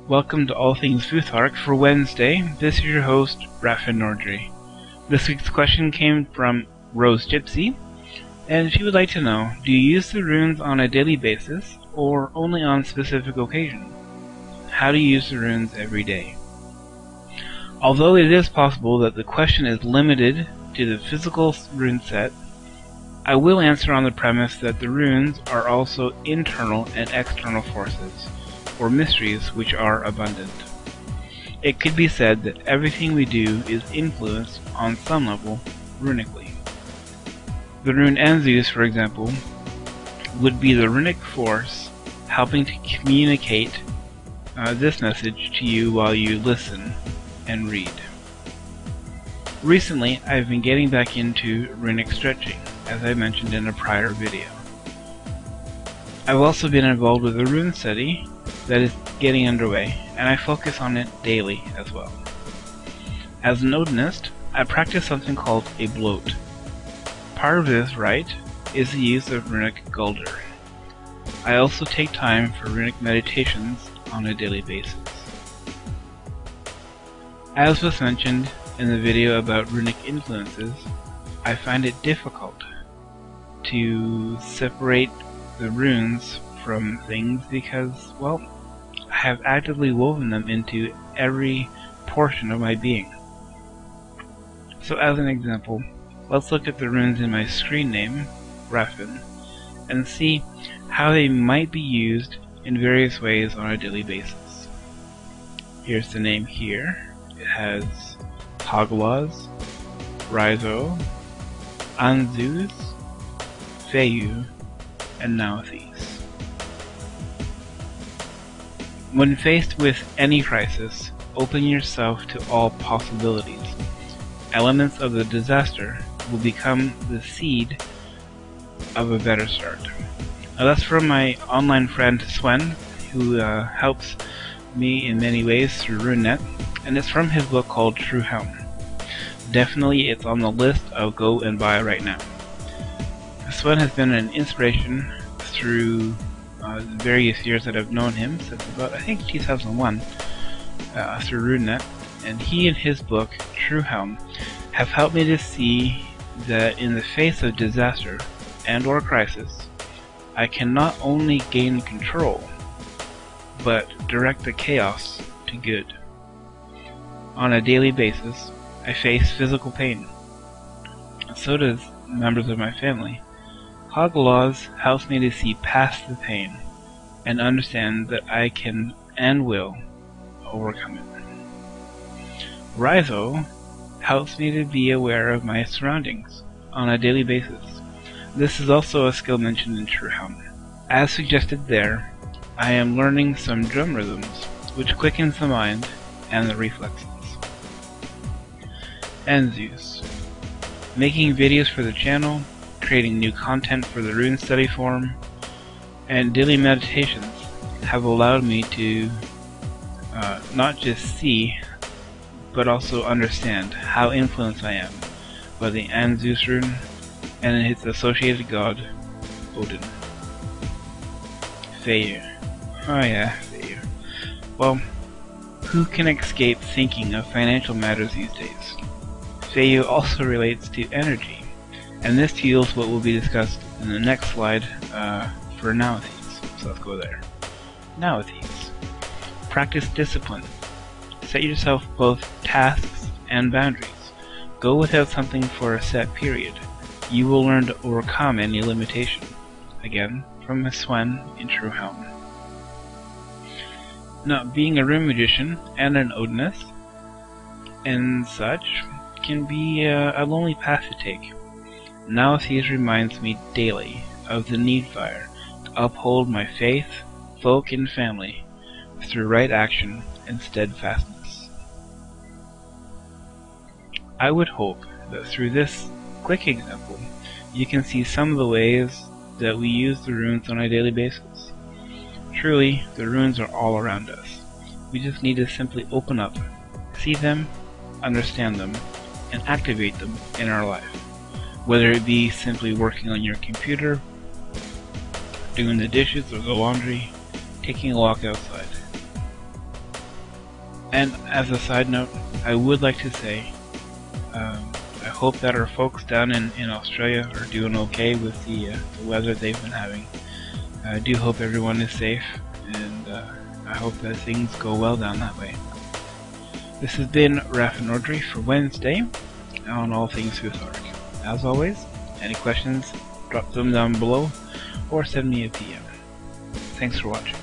Welcome to All Things Futhark for Wednesday. This is your host, Rafin Nordry. This week's question came from Rose Gypsy, and she would like to know, do you use the runes on a daily basis, or only on specific occasions? How do you use the runes every day? Although it is possible that the question is limited to the physical rune set, I will answer on the premise that the runes are also internal and external forces, or mysteries which are abundant. It could be said that everything we do is influenced on some level runically. The rune Anzus, for example, would be the runic force helping to communicate this message to you while you listen and read. Recently, I've been getting back into runic stretching, as I mentioned in a prior video. I've also been involved with a rune study that is getting underway, and I focus on it daily as well. As an Odinist, I practice something called a bloat. Part of this rite is the use of runic gulder. I also take time for runic meditations on a daily basis. As was mentioned in the video about runic influences, I find it difficult to separate the runes from things because, well, I have actively woven them into every portion of my being. So as an example, let's look at the runes in my screen name, Rafin, and see how they might be used in various ways on a daily basis. Here's the name here. It has Hagalaz, Rhizo, Anzus, Feyu, and Nauthes. When faced with any crisis, open yourself to all possibilities. Elements of the disaster will become the seed of a better start. Now that's from my online friend Swen, who helps me in many ways through RuneNet, and it's from his book called True Helm. Definitely it's on the list I'll go and buy right now. Swen has been an inspiration through the various years that I've known him, since about, I think, 2001, through RuneNet, and he and his book, True Helm, have helped me to see that in the face of disaster and or crisis, I can not only gain control, but direct the chaos to good. On a daily basis, I face physical pain. So does members of my family. Hagalaz helps me to see past the pain and understand that I can and will overcome it. Rhizo helps me to be aware of my surroundings on a daily basis. This is also a skill mentioned in True Helm. As suggested there, I am learning some drum rhythms, which quickens the mind and the reflexes. Anzus. Making videos for the channel, creating new content for the rune study forum, and daily meditations have allowed me to not just see, but also understand how influenced I am by the Anzus rune and its associated god, Odin. Feyu. Oh yeah, Feyu. Well, who can escape thinking of financial matters these days? Feyu also relates to energy, and this deals what will be discussed in the next slide for Nauthes. So let's go there. Nauthes. Practice discipline. Set yourself both tasks and boundaries. Go without something for a set period. You will learn to overcome any limitation. Again, from Miss Swen in True Helm. Now, being a rune magician and an Odinist and such can be a lonely path to take. Nauthes reminds me daily of the need fire to uphold my faith, folk, and family through right action and steadfastness. I would hope that through this quick example, you can see some of the ways that we use the runes on a daily basis. Truly, the runes are all around us. We just need to simply open up, see them, understand them, and activate them in our life. Whether it be simply working on your computer, doing the dishes or the laundry, taking a walk outside. And as a side note, I would like to say, I hope that our folks down in Australia are doing okay with the weather they've been having. I do hope everyone is safe, and I hope that things go well down that way. This has been Raph and Audrey for Wednesday on All Things Futhark. As always, any questions, drop them down below or send me a PM. Thanks for watching.